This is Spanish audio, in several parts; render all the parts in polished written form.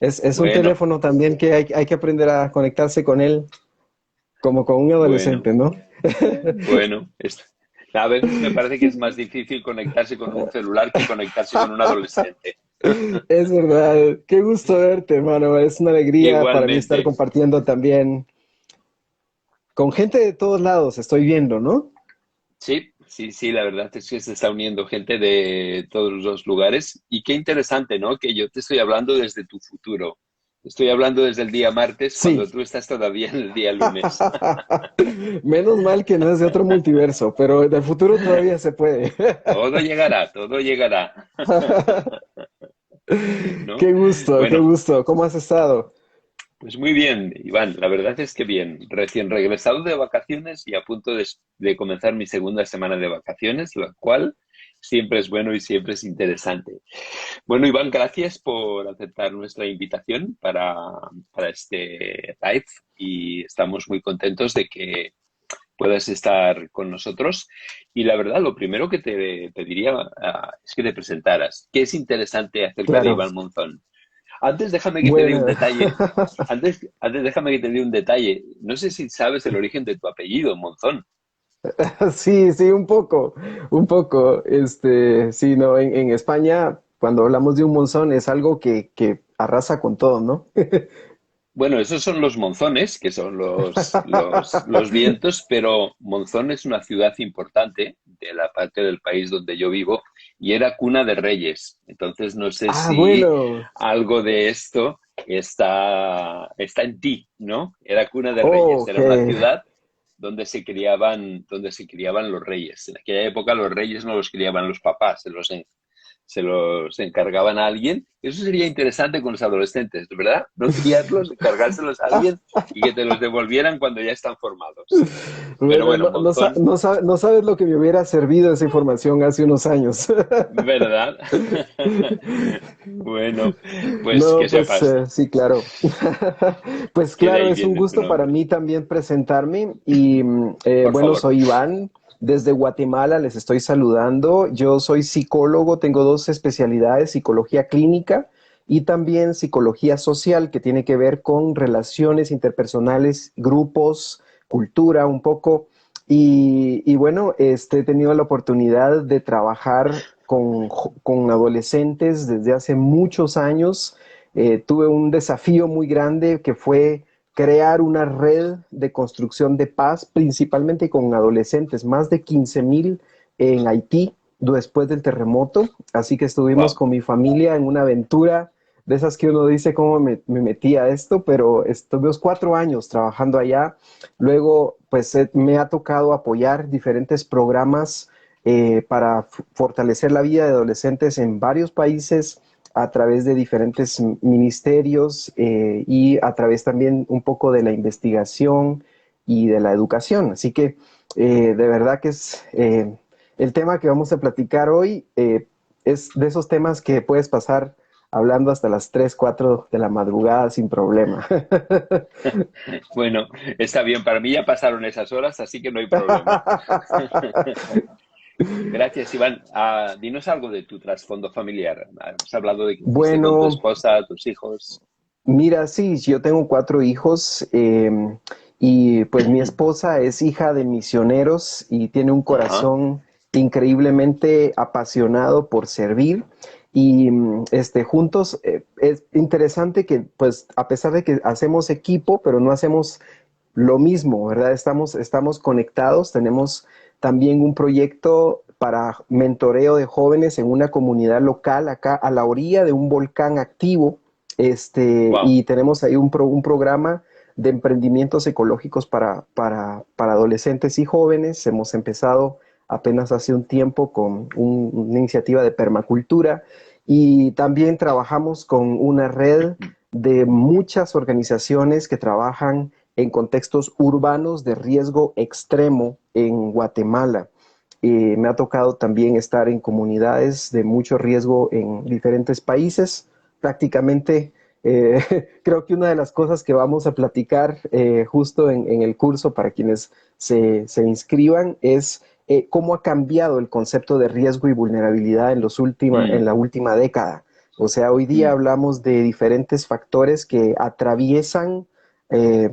Es un Bueno, teléfono también que hay que aprender a conectarse con él como con un bueno, adolescente, ¿no? bueno. A veces me parece que es más difícil conectarse con un celular que conectarse con un adolescente. Es verdad. Qué gusto verte, hermano. Es una alegría para mí estar Igualmente. compartiendo también con gente de todos lados, estoy viendo, ¿no? Sí, sí, sí, la verdad es que se está uniendo gente de todos los lugares y qué interesante, ¿no? Que yo te estoy hablando desde tu futuro. Estoy hablando desde el día martes cuando Sí. tú estás todavía en el día lunes. Menos mal que no es de otro multiverso, pero del futuro todavía se puede. Todo llegará, todo llegará, ¿no? Qué gusto, qué Bueno, gusto. ¿Cómo has estado? pues muy bien, Iván, la verdad es que bien. Recién regresado de vacaciones y a punto de comenzar mi segunda semana de vacaciones, lo cual siempre es bueno y siempre es interesante. Bueno, Iván, gracias por aceptar nuestra invitación para este live y estamos muy contentos de que puedas estar con nosotros. Y la verdad, lo primero que te pediría es que te presentaras. ¿Qué es interesante acerca de Claro. Iván Monzón? Antes déjame que te dé un Bueno, detalle. Antes déjame que te dé un detalle. No sé si sabes el origen de tu apellido, Monzón. sí, sí, un poco, un poco. Sí, no, en España, cuando hablamos de un monzón, es algo que arrasa con todo, ¿no? Bueno, esos son los monzones, que son los vientos, pero Monzón es una ciudad importante de la parte del país donde yo vivo y era cuna de reyes. Entonces, no sé Ah, si bueno. algo de esto está en ti, ¿no? Era cuna de Oh, reyes, ok. era una ciudad donde se criaban los reyes. En aquella época los reyes no los criaban los papás, se los encargaban a alguien. Eso sería interesante con los adolescentes, ¿verdad? No criarlos, encargárselos a alguien y que te los devolvieran cuando ya están formados. Pero Bueno, bueno, Monzón, no sabes lo que me hubiera servido esa información hace unos años. ¿verdad? Bueno, pues que No, pues sepas, sí, claro. Pues que de claro, ahí es un viene tu gusto para nombre. mí también presentarme y Por bueno, favor. soy Iván, desde Guatemala les estoy saludando. Yo soy psicólogo, tengo dos especialidades, psicología clínica y también psicología social, que tiene que ver con relaciones interpersonales, grupos, cultura, un poco. Y bueno, he tenido la oportunidad de trabajar con adolescentes desde hace muchos años. Tuve un desafío muy grande que fue crear una red de construcción de paz, principalmente con adolescentes, más de 15,000 en Haití después del terremoto. Así que estuvimos Wow. con mi familia en una aventura de esas que uno dice cómo me metí a esto, pero estuvimos 4 años trabajando allá. Luego, pues me ha tocado apoyar diferentes programas para fortalecer la vida de adolescentes en varios países a través de diferentes ministerios y a través también un poco de la investigación y de la educación. Así que de verdad que es el tema que vamos a platicar hoy es de esos temas que puedes pasar hablando hasta las 3 4 de la madrugada sin problema. Bueno, está bien, para mí ya pasaron esas horas, así que no hay problema. Gracias, Iván. Dinos algo de tu trasfondo familiar. Hemos hablado de que fuiste con tu Bueno, esposa, tus hijos. mira, sí, yo tengo 4 hijos y pues mi esposa es hija de misioneros y tiene un Ajá. corazón increíblemente apasionado por servir y juntos es interesante que pues a pesar de que hacemos equipo, pero no hacemos lo mismo, ¿verdad? Estamos conectados, tenemos también un proyecto para mentoreo de jóvenes en una comunidad local acá a la orilla de un volcán activo Wow. y tenemos ahí un programa de emprendimientos ecológicos para adolescentes y jóvenes. Hemos empezado apenas hace un tiempo con una iniciativa de permacultura y también trabajamos con una red de muchas organizaciones que trabajan en contextos urbanos de riesgo extremo en Guatemala. Me ha tocado también estar en comunidades de mucho riesgo en diferentes países. Prácticamente, creo que una de las cosas que vamos a platicar justo en el curso para quienes se inscriban es cómo ha cambiado el concepto de riesgo y vulnerabilidad en la última década. O sea, hoy día Mm. hablamos de diferentes factores que atraviesan eh,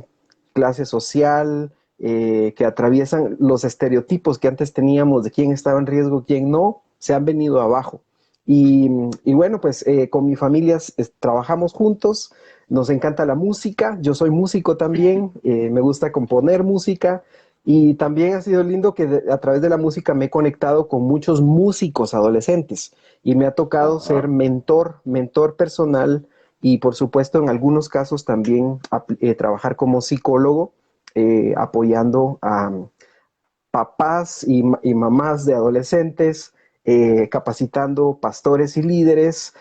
clase social, que atraviesan los estereotipos que antes teníamos de quién estaba en riesgo, quién no, se han venido abajo. Y, y bueno, pues con mi familia trabajamos juntos, nos encanta la música, yo soy músico también, me gusta componer música y también ha sido lindo que a través de la música me he conectado con muchos músicos adolescentes y me ha tocado ser Ajá. mentor personal y por supuesto en algunos casos también trabajar como psicólogo apoyando a papás y mamás de adolescentes, capacitando pastores y líderes.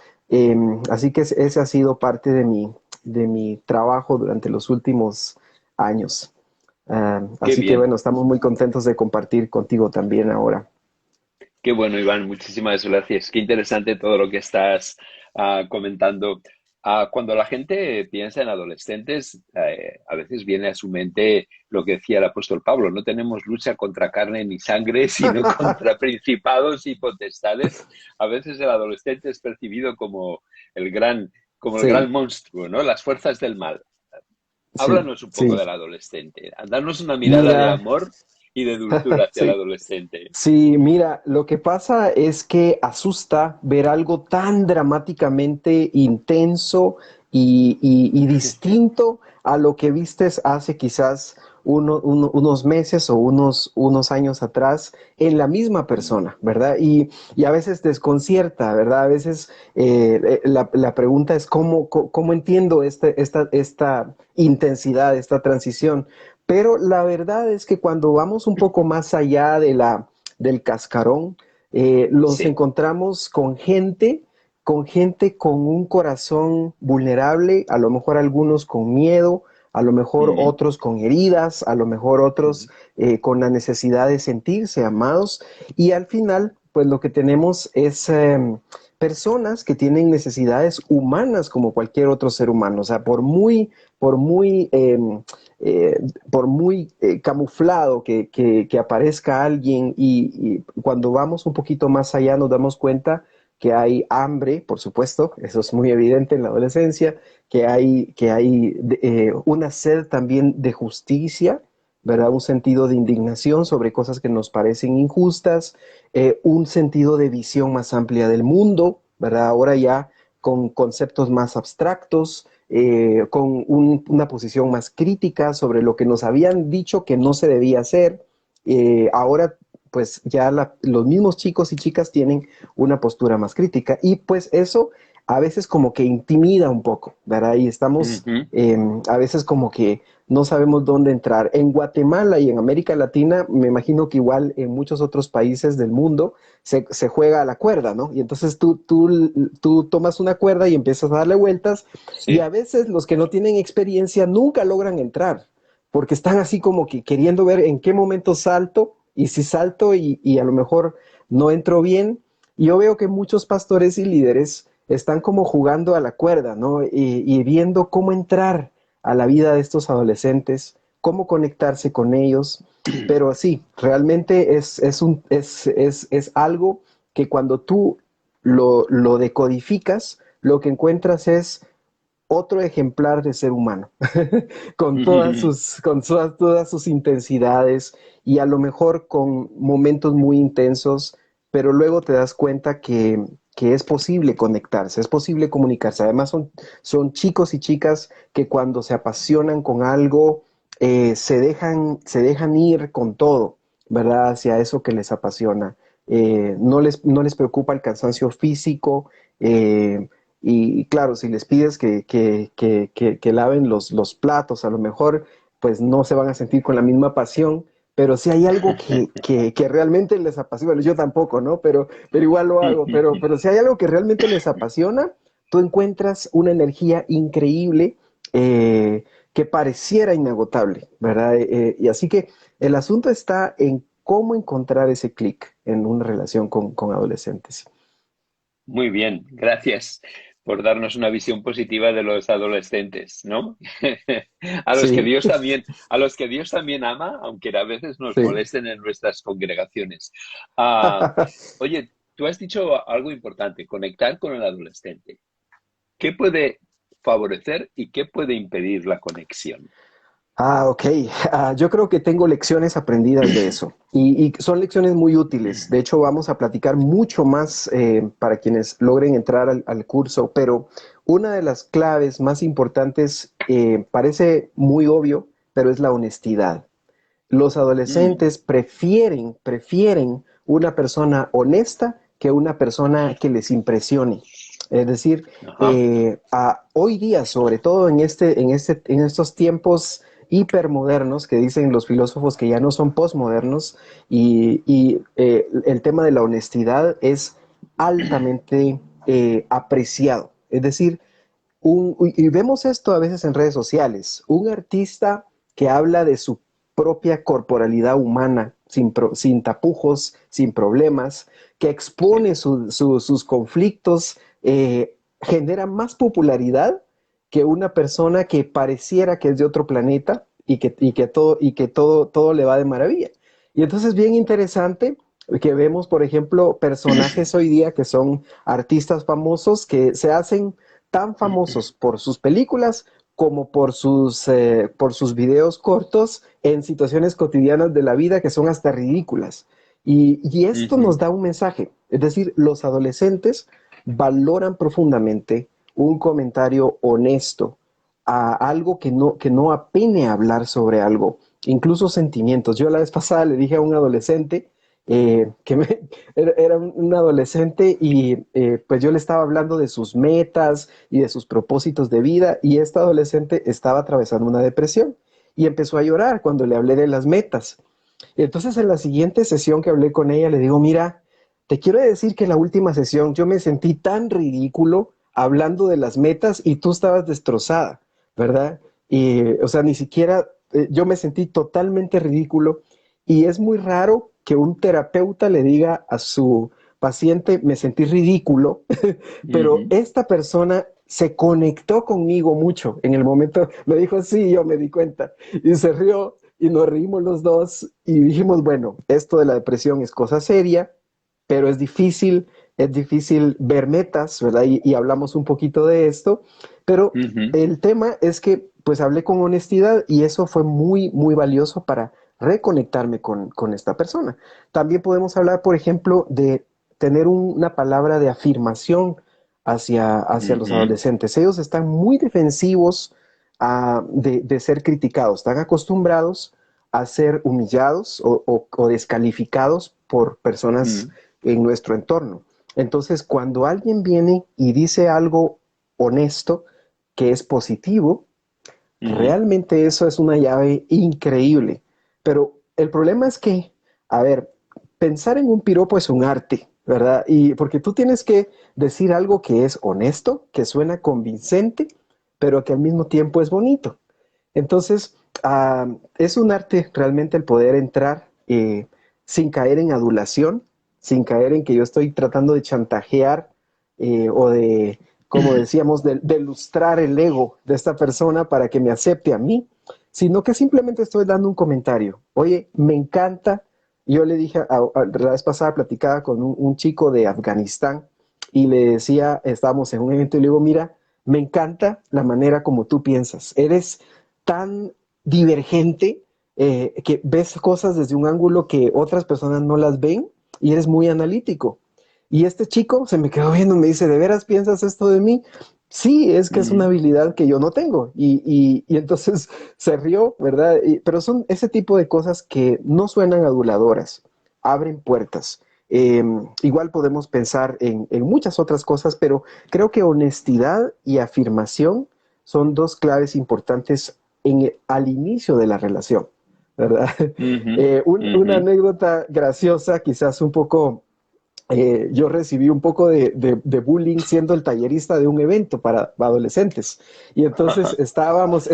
Así que ese ha sido parte de mi trabajo durante los últimos años. Qué Así que bien. bueno, estamos muy contentos de compartir contigo también ahora. Qué bueno, Iván, muchísimas gracias. Qué interesante todo lo que estás comentando. Cuando la gente piensa en adolescentes, a veces viene a su mente lo que decía el apóstol Pablo, no tenemos lucha contra carne ni sangre, sino contra principados y potestades. A veces el adolescente es percibido como el gran Sí, monstruo, ¿no? Las fuerzas del mal. sí, Háblanos un poco sí. del adolescente. Danos una mirada de Mira, amor y de dulzura hacia el sí. adolescente. Sí, mira, lo que pasa es que asusta ver algo tan dramáticamente intenso y distinto a lo que vistes hace quizás unos meses o unos años atrás en la misma persona, ¿verdad? Y a veces desconcierta, ¿verdad? A veces la pregunta es cómo entiendo esta intensidad, esta transición. Pero la verdad es que cuando vamos un poco más allá del cascarón, los Sí. encontramos con gente con un corazón vulnerable, a lo mejor algunos con miedo, a lo mejor Ujú, otros con heridas, a lo mejor otros ujú. con la necesidad de sentirse amados. Y al final, pues lo que tenemos es personas que tienen necesidades humanas como cualquier otro ser humano. O sea, por muy eh, por muy camuflado que aparezca alguien y cuando vamos un poquito más allá nos damos cuenta que hay hambre, por supuesto, eso es muy evidente en la adolescencia, que hay una sed también de justicia, ¿verdad? Un sentido de indignación sobre cosas que nos parecen injustas, un sentido de visión más amplia del mundo, ¿verdad? Ahora ya con conceptos más abstractos, con una posición más crítica sobre lo que nos habían dicho que no se debía hacer. Ahora, pues ya los mismos chicos y chicas tienen una postura más crítica y pues eso a veces como que intimida un poco, ¿verdad? Y estamos Ujú. a veces como que no sabemos dónde entrar. En Guatemala y en América Latina, me imagino que igual en muchos otros países del mundo se juega a la cuerda, ¿no? Y entonces tú tomas una cuerda y empiezas a darle vueltas y a Sí. veces los que no tienen experiencia nunca logran entrar, porque están así como que queriendo ver en qué momento salto y si salto y a lo mejor no entro bien. Y yo veo que muchos pastores y líderes están como jugando a la cuerda, ¿no? Y viendo cómo entrar a la vida de estos adolescentes, cómo conectarse con ellos. Pero sí, realmente es algo que cuando tú lo decodificas, lo que encuentras es otro ejemplar de ser humano, todas sus intensidades y a lo mejor con momentos muy intensos, pero luego te das cuenta que es posible conectarse, es posible comunicarse. Además son chicos y chicas que cuando se apasionan con algo, se dejan ir con todo, ¿verdad? Hacia eso que les apasiona. No les preocupa el cansancio físico. Y claro, si les pides que laven los platos, a lo mejor pues no se van a sentir con la misma pasión, pero si hay algo que realmente les apasiona, bueno, yo tampoco, ¿no? Pero igual lo hago, pero si hay algo que realmente les apasiona, tú encuentras una energía increíble que pareciera inagotable, ¿verdad? Y así que el asunto está en cómo encontrar ese clic en una relación con adolescentes. Muy bien, gracias por darnos una visión positiva de los adolescentes, ¿no? Sí, A los que Dios también ama, aunque a veces nos sí. molesten en nuestras congregaciones. Ah, oye, tú has dicho algo importante, conectar con el adolescente. ¿Qué puede favorecer y qué puede impedir la conexión? Ok. Yo creo que tengo lecciones aprendidas de eso y son lecciones muy útiles. De hecho, vamos a platicar mucho más para quienes logren entrar al curso, pero una de las claves más importantes parece muy obvio, pero es la honestidad. Los Mm, adolescentes prefieren una persona honesta que una persona que les impresione. Es decir, ajá, hoy día, sobre todo en estos tiempos hipermodernos que dicen los filósofos que ya no son posmodernos, el tema de la honestidad es altamente apreciado. Es decir, y vemos esto a veces en redes sociales, un artista que habla de su propia corporalidad humana, sin tapujos, sin problemas, que expone sus conflictos, genera más popularidad que una persona que pareciera que es de otro planeta todo le va de maravilla. Y entonces es bien interesante que vemos, por ejemplo, personajes hoy día que son artistas famosos que se hacen tan famosos por sus películas como por sus videos cortos en situaciones cotidianas de la vida que son hasta ridículas. Y esto nos ujú, da un mensaje, es decir, los adolescentes valoran profundamente un comentario honesto, a algo que no apene a hablar sobre algo, incluso sentimientos. Yo la vez pasada le dije a un adolescente era un adolescente y pues yo le estaba hablando de sus metas y de sus propósitos de vida y esta adolescente estaba atravesando una depresión y empezó a llorar cuando le hablé de las metas. Y entonces en la siguiente sesión que hablé con ella le digo, mira, te quiero decir que en la última sesión yo me sentí tan ridículo hablando de las metas y tú estabas destrozada, ¿verdad? Y, o sea, ni siquiera yo me sentí totalmente ridículo y es muy raro que un terapeuta le diga a su paciente, me sentí ridículo, pero ujú. esta persona se conectó conmigo mucho en el momento, me dijo, sí, yo me di cuenta, y se rió y nos reímos los dos y dijimos, bueno, esto de la depresión es cosa seria, pero es difícil ver metas, ¿verdad? Y hablamos un poquito de esto, pero Ujú, el tema es que pues hablé con honestidad y eso fue muy, muy valioso para reconectarme con esta persona. También podemos hablar, por ejemplo, de tener una palabra de afirmación hacia los ujú, adolescentes. Ellos están muy defensivos de ser criticados, están acostumbrados a ser humillados o descalificados por personas mm, en nuestro entorno. Entonces, cuando alguien viene y dice algo honesto, que es positivo, ujú. realmente eso es una llave increíble. Pero el problema es que, a ver, pensar en un piropo es un arte, ¿verdad? Y porque tú tienes que decir algo que es honesto, que suena convincente, pero que al mismo tiempo es bonito. Entonces, es un arte realmente el poder entrar sin caer en adulación, sin caer en que yo estoy tratando de chantajear o de, como decíamos, de lustrar el ego de esta persona para que me acepte a mí, sino que simplemente estoy dando un comentario. Oye, me encanta. Yo le dije, la vez pasada platicaba con un chico de Afganistán y le decía, estábamos en un evento y le digo, mira, me encanta la manera como tú piensas. Eres tan divergente que ves cosas desde un ángulo que otras personas no las ven y eres muy analítico. Y este chico se me quedó viendo y me dice, ¿de veras piensas esto de mí? Sí, es que es una Mm, habilidad que yo no tengo. Y entonces se rió, ¿verdad? Pero son ese tipo de cosas que no suenan aduladoras, abren puertas. Igual podemos pensar en muchas otras cosas, pero creo que honestidad y afirmación son dos claves importantes al inicio de la relación, ¿verdad? ujú, Una ujú. anécdota graciosa, quizás un poco, yo recibí un poco de bullying siendo el tallerista de un evento para adolescentes. Y entonces estábamos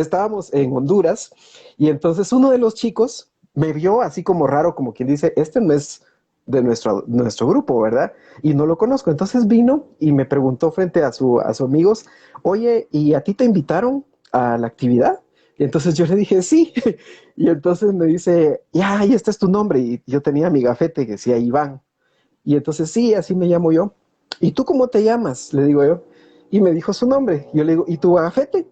en Honduras y entonces uno de los chicos me vio así como raro, como quien dice, este no es de nuestro grupo, ¿verdad? Y no lo conozco. Entonces vino y me preguntó frente a sus amigos, oye, ¿y a ti te invitaron a la actividad? Y entonces yo le dije, sí. Y entonces me dice, ya, ahí está es tu nombre. Y yo tenía mi gafete que decía Iván. Y entonces, sí, así me llamo yo. ¿Y tú cómo te llamas? Le digo yo. y me dijo su nombre. Yo le digo, ¿y tu gafete?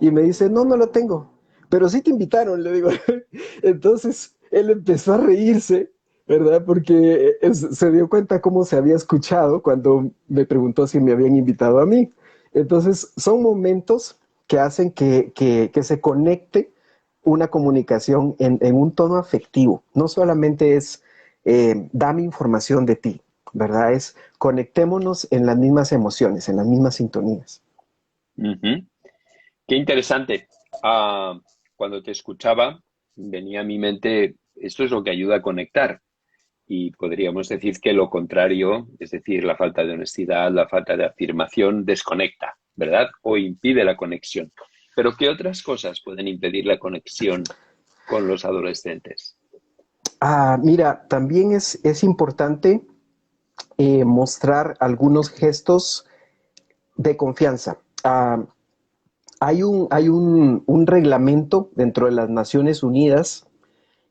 Y me dice, no, no lo tengo, pero sí te invitaron, le digo. Entonces él empezó a reírse, ¿verdad? Porque se dio cuenta cómo se había escuchado cuando me preguntó si me habían invitado a mí. Entonces son momentos que hacen que se conecte una comunicación en un tono afectivo. No solamente es dame información de ti, ¿verdad? Es conectémonos en las mismas emociones, en las mismas sintonías. Ujú. Qué interesante. Cuando te escuchaba, venía a mi mente, esto es lo que ayuda a conectar. Y podríamos decir que lo contrario, es decir, la falta de honestidad, la falta de afirmación, desconecta, ¿verdad? O impide la conexión. Pero ¿qué otras cosas pueden impedir la conexión con los adolescentes? Mira, también es importante mostrar algunos gestos de confianza. Hay un reglamento dentro de las Naciones Unidas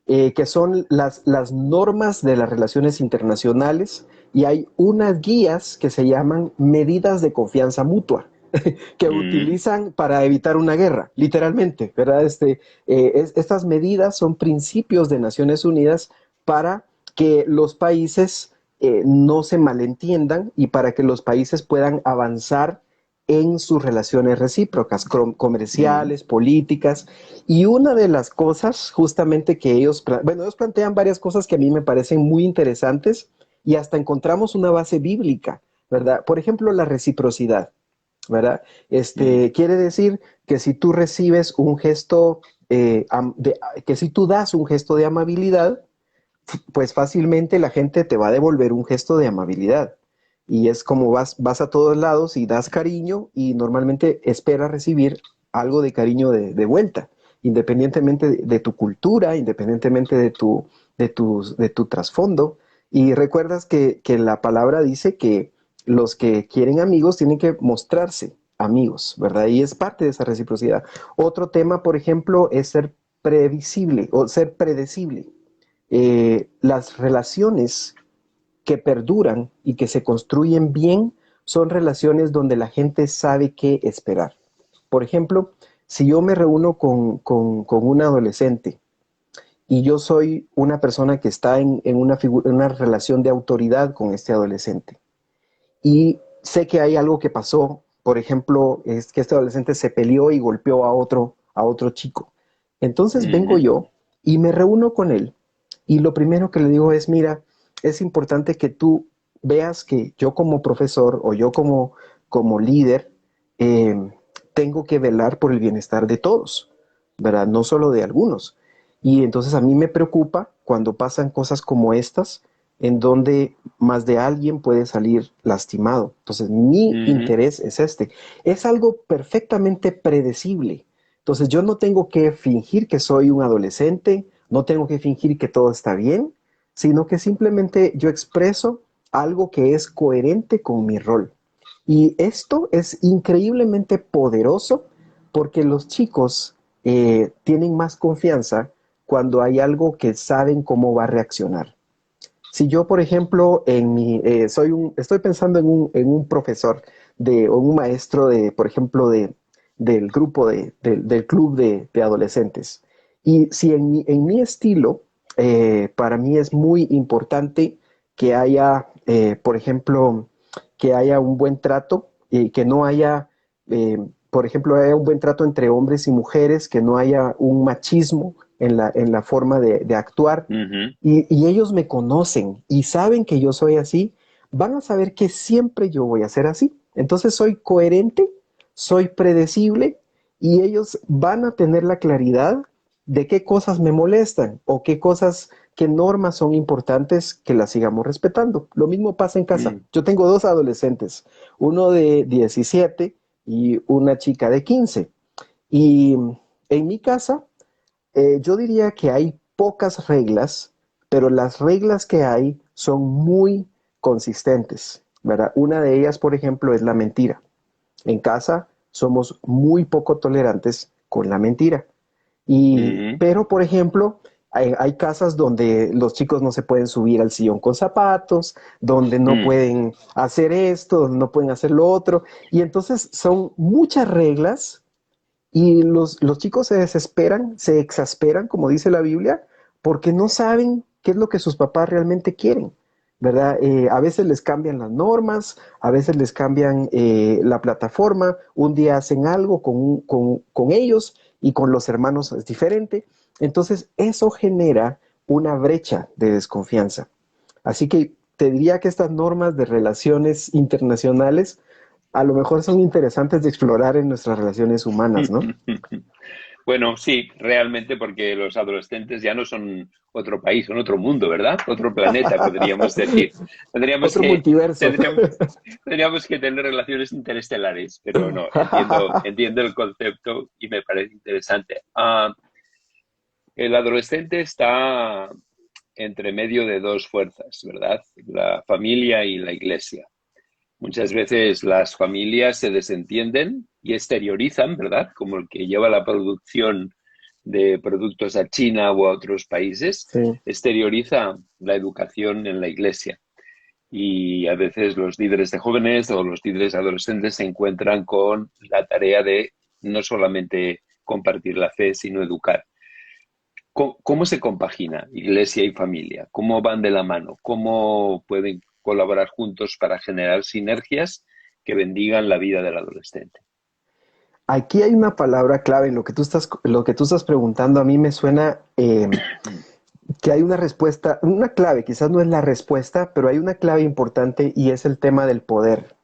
que son las normas de las relaciones internacionales y hay unas guías que se llaman medidas de confianza mutua que Mm, utilizan para evitar una guerra, literalmente, ¿verdad? Estas medidas son principios de Naciones Unidas para que los países no se malentiendan y para que los países puedan avanzar en sus relaciones recíprocas, mm, comerciales, políticas. Y una de las cosas justamente que ellos plantean varias cosas que a mí me parecen muy interesantes y hasta encontramos una base bíblica, ¿verdad? Por ejemplo, la reciprocidad. ¿Verdad? mm, Quiere decir que si tú recibes un gesto, que si tú das un gesto de amabilidad, pues fácilmente la gente te va a devolver un gesto de amabilidad. Y es como vas a todos lados y das cariño y normalmente esperas recibir algo de cariño de vuelta, independientemente de tu cultura, independientemente de tu trasfondo. Y recuerdas que la palabra dice que los que quieren amigos tienen que mostrarse amigos, ¿verdad? Y es parte de esa reciprocidad. Otro tema, por ejemplo, es ser previsible o ser predecible. Las relaciones que perduran y que se construyen bien son relaciones donde la gente sabe qué esperar. Por ejemplo, si yo me reúno con un adolescente y yo soy una persona que está en una relación de autoridad con este adolescente y sé que hay algo que pasó, por ejemplo, es que este adolescente se peleó y golpeó a otro chico. Entonces vengo mm, yo y me reúno con él y lo primero que le digo es, mira, es importante que tú veas que yo como profesor o yo como líder eh, tengo que velar por el bienestar de todos, ¿verdad? No solo de algunos. Y entonces a mí me preocupa cuando pasan cosas como estas, en donde más de alguien puede salir lastimado. Entonces mi mm, interés es este. Es algo perfectamente predecible. Entonces yo no tengo que fingir que soy un adolescente, no tengo que fingir que todo está bien, sino que simplemente yo expreso algo que es coherente con mi rol. Y esto es increíblemente poderoso porque los chicos tienen más confianza cuando hay algo que saben cómo va a reaccionar. Si yo, por ejemplo, estoy pensando en un profesor o un maestro por ejemplo, del grupo del club de adolescentes. Y si en mi estilo, para mí es muy importante que haya, por ejemplo, que haya un buen trato y que no haya, eh, por ejemplo, haya un buen trato entre hombres y mujeres, que no haya un machismo en la forma de actuar ujú, y ellos me conocen y saben que yo soy así, van a saber que siempre yo voy a ser así. Entonces soy coherente, soy predecible y ellos van a tener la claridad de qué cosas me molestan o qué normas son importantes que las sigamos respetando. Lo mismo pasa en casa. mm, Yo tengo dos adolescentes, uno de 17 y una chica de 15. Y en mi casa yo diría que hay pocas reglas, pero las reglas que hay son muy consistentes, ¿verdad? Una de ellas, por ejemplo, es la mentira. En casa somos muy poco tolerantes con la mentira. ujú, Pero, por ejemplo, hay casas donde los chicos no se pueden subir al sillón con zapatos, donde no Mm. pueden hacer esto, donde no pueden hacer lo otro. Y entonces son muchas reglas y los chicos se desesperan, se exasperan, como dice la Biblia, porque no saben qué es lo que sus papás realmente quieren, ¿verdad? A veces les cambian las normas, a veces les cambian la plataforma, un día hacen algo con ellos y con los hermanos es diferente. Entonces, eso genera una brecha de desconfianza. Así que te diría que estas normas de relaciones internacionales a lo mejor son interesantes de explorar en nuestras relaciones humanas, ¿no? Bueno, sí, realmente porque los adolescentes ya no son otro país, son otro mundo, ¿verdad? Otro planeta, podríamos decir. Tendríamos Otro que, multiverso. tendríamos, tendríamos que tener relaciones interestelares, pero no, entiendo el concepto y me parece interesante. El adolescente está entre medio de dos fuerzas, ¿verdad? La familia y la iglesia. Muchas veces las familias se desentienden y exteriorizan, ¿verdad? Como el que lleva la producción de productos a China o a otros países, Sí. exterioriza la educación en la iglesia. Y a veces los líderes de jóvenes o los líderes adolescentes se encuentran con la tarea de no solamente compartir la fe, sino educar. ¿Cómo se compagina iglesia y familia? ¿Cómo van de la mano? ¿Cómo pueden colaborar juntos para generar sinergias que bendigan la vida del adolescente? Aquí hay una palabra clave en lo que tú estás preguntando. A mí me suena que hay una respuesta, una clave, quizás no es la respuesta, pero hay una clave importante y es el tema del poder.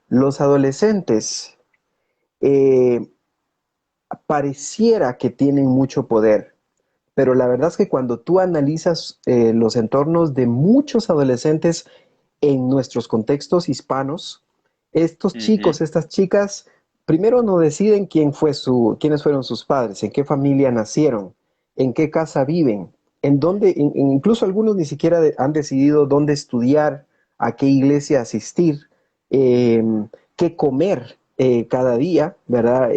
Los adolescentes eh, pareciera que tienen mucho poder, pero la verdad es que cuando tú analizas los entornos de muchos adolescentes en nuestros contextos hispanos, estos chicos, Ujú, estas chicas, primero no deciden quiénes fueron sus padres, en qué familia nacieron, en qué casa viven, en dónde, incluso algunos ni siquiera han decidido dónde estudiar, a qué iglesia asistir, eh, qué comer cada día, ¿verdad?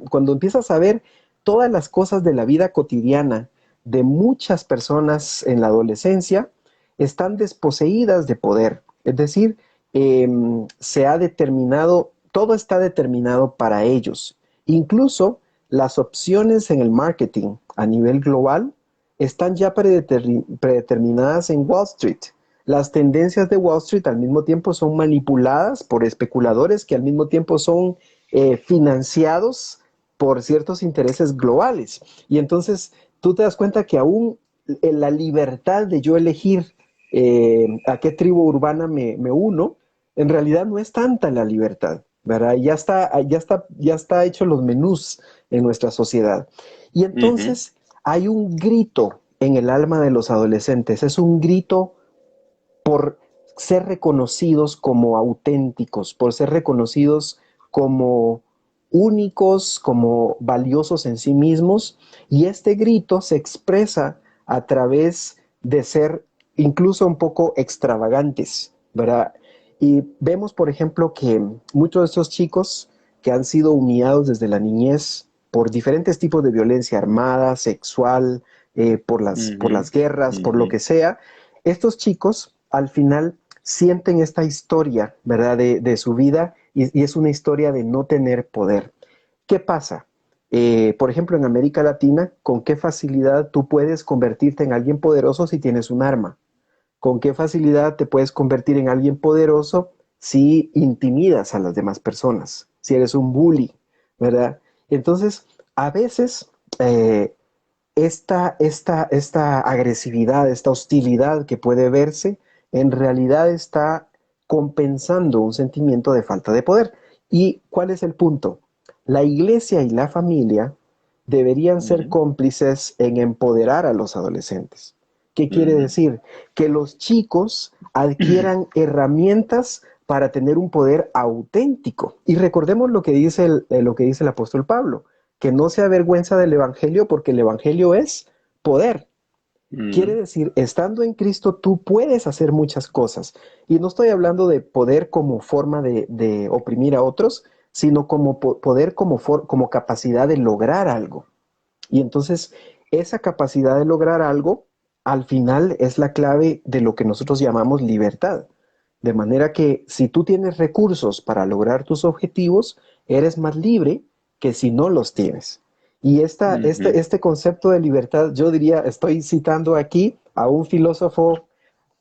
Cuando empiezas a ver todas las cosas de la vida cotidiana de muchas personas en la adolescencia, están desposeídas de poder. Es decir, se ha determinado, todo está determinado para ellos. Incluso las opciones en el marketing a nivel global están ya predeterminadas en Wall Street. Las tendencias de Wall Street al mismo tiempo son manipuladas por especuladores que al mismo tiempo son financiados por ciertos intereses globales. Y entonces tú te das cuenta que aún en la libertad de yo elegir a qué tribu urbana me uno, en realidad no es tanta la libertad, ¿verdad? Ya está hecho los menús en nuestra sociedad. Y ujú. entonces hay un grito en el alma de los adolescentes, es un grito por ser reconocidos como auténticos, por ser reconocidos como únicos, como valiosos en sí mismos, y este grito se expresa a través de ser incluso un poco extravagantes, ¿verdad? Y vemos, por ejemplo, que muchos de estos chicos que han sido humillados desde la niñez por diferentes tipos de violencia armada, sexual, por Ujú, las guerras, por lo ujú, que sea, estos chicos al final sienten esta historia, ¿verdad?, de su vida y es una historia de no tener poder. ¿Qué pasa? Por ejemplo, en América Latina, ¿con qué facilidad tú puedes convertirte en alguien poderoso si tienes un arma? ¿Con qué facilidad te puedes convertir en alguien poderoso si intimidas a las demás personas? Si eres un bully, ¿verdad? Entonces, a veces esta agresividad, esta hostilidad que puede verse, en realidad está compensando un sentimiento de falta de poder. ¿Y cuál es el punto? La iglesia y la familia deberían ser ujú, cómplices en empoderar a los adolescentes. ¿Qué quiere ujú. decir? Que los chicos adquieran herramientas para tener un poder auténtico. Y recordemos lo que dice el apóstol Pablo, que no se avergüenza del Evangelio porque el Evangelio es poder. Quiere Mm. decir, estando en Cristo tú puedes hacer muchas cosas. Y no estoy hablando de poder como forma de oprimir a otros, sino como poder como capacidad de lograr algo. Y entonces esa capacidad de lograr algo, al final es la clave de lo que nosotros llamamos libertad. De manera que si tú tienes recursos para lograr tus objetivos, eres más libre que si no los tienes. Y Ujú. este concepto de libertad, yo diría, estoy citando aquí a un filósofo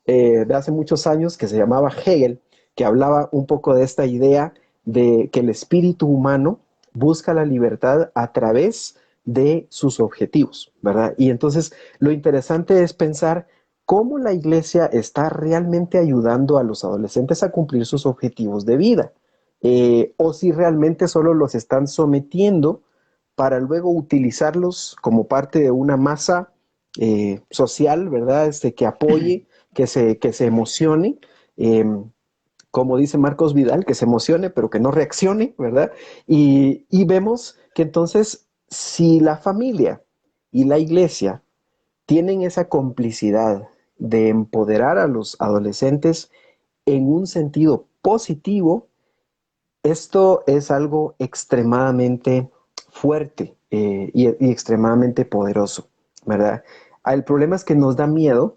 de hace muchos años que se llamaba Hegel, que hablaba un poco de esta idea de que el espíritu humano busca la libertad a través de sus objetivos, ¿verdad? Y entonces lo interesante es pensar cómo la iglesia está realmente ayudando a los adolescentes a cumplir sus objetivos de vida, o si realmente solo los están sometiendo para luego utilizarlos como parte de una masa social, ¿verdad? Que apoye, que se emocione, eh, como dice Marcos Vidal, que se emocione, pero que no reaccione, ¿verdad? Y vemos que entonces, si la familia y la iglesia tienen esa complicidad de empoderar a los adolescentes en un sentido positivo, esto es algo extremadamente fuerte y extremadamente poderoso, ¿verdad? El problema es que nos da miedo,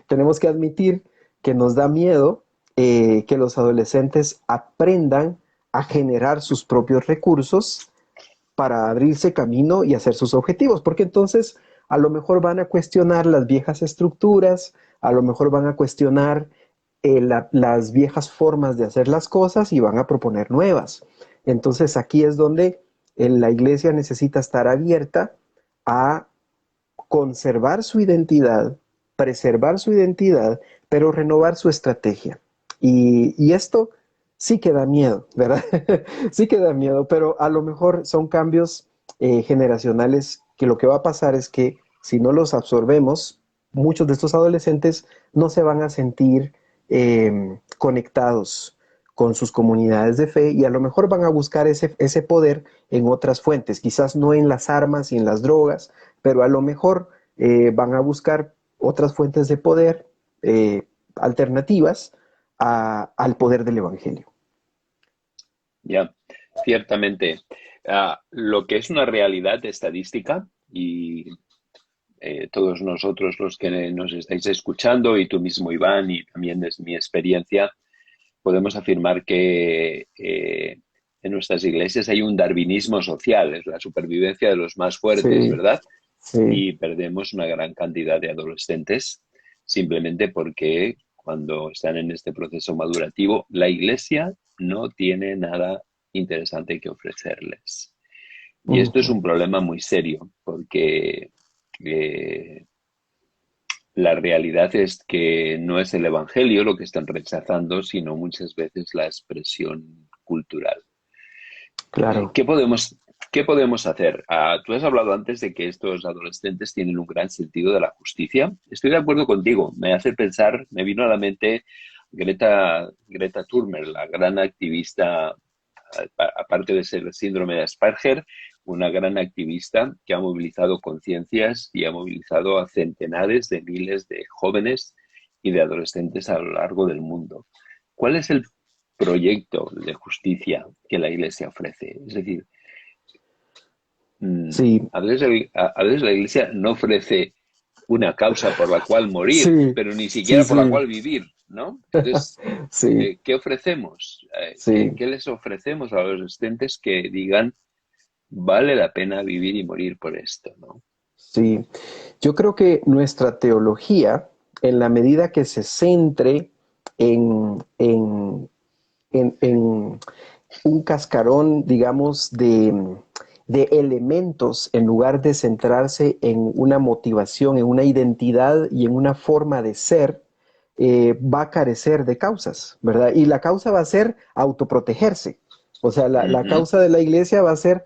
tenemos que admitir que nos da miedo que los adolescentes aprendan a generar sus propios recursos para abrirse camino y hacer sus objetivos, porque entonces a lo mejor van a cuestionar las viejas estructuras, a lo mejor van a cuestionar las viejas formas de hacer las cosas y van a proponer nuevas. Entonces aquí es donde la iglesia necesita estar abierta a conservar su identidad, preservar su identidad, pero renovar su estrategia. Y esto sí que da miedo, ¿verdad? Sí que da miedo, pero a lo mejor son cambios generacionales que lo que va a pasar es que si no los absorbemos, muchos de estos adolescentes no se van a sentir conectados con sus comunidades de fe y a lo mejor van a buscar ese poder en otras fuentes, quizás no en las armas y en las drogas, pero a lo mejor van a buscar otras fuentes de poder alternativas al poder del Evangelio. Ya, ciertamente. Lo que es una realidad estadística y todos nosotros los que nos estáis escuchando y tú mismo, Iván, y también desde mi experiencia, podemos afirmar que en nuestras iglesias hay un darwinismo social, es la supervivencia de los más fuertes, Sí, ¿verdad? sí. Y perdemos una gran cantidad de adolescentes simplemente porque cuando están en este proceso madurativo, la iglesia no tiene nada interesante que ofrecerles. Y esto es Ujú. un problema muy serio porque eh, la realidad es que no es el Evangelio lo que están rechazando, sino muchas veces la expresión cultural. Eh, Claro. ¿qué podemos, ¿Qué podemos hacer? Tú has hablado antes de que estos adolescentes tienen un gran sentido de la justicia. Estoy de acuerdo contigo. Me hace pensar, me vino a la mente Greta Thunberg, la gran activista, aparte de ser el síndrome de Asperger, una gran activista que ha movilizado conciencias y ha movilizado a centenares de miles de jóvenes y de adolescentes a lo largo del mundo. ¿Cuál es el proyecto de justicia que la Iglesia ofrece? Es decir, Sí, a veces la Iglesia no ofrece una causa por la cual morir, sí, pero ni sí, siquiera por la sí, cual vivir, ¿no? Entonces, sí, ¿qué ofrecemos? sí, ¿Qué les ofrecemos a los adolescentes que digan vale la pena vivir y morir por esto, ¿no? sí. Yo creo que nuestra teología, en la medida que se centre en, en, en un cascarón, digamos, de elementos en lugar de centrarse en una motivación, en una identidad y en una forma de ser, va a carecer de causas, ¿verdad? Y la causa va a ser autoprotegerse. O sea, la Ujú. causa de la iglesia va a ser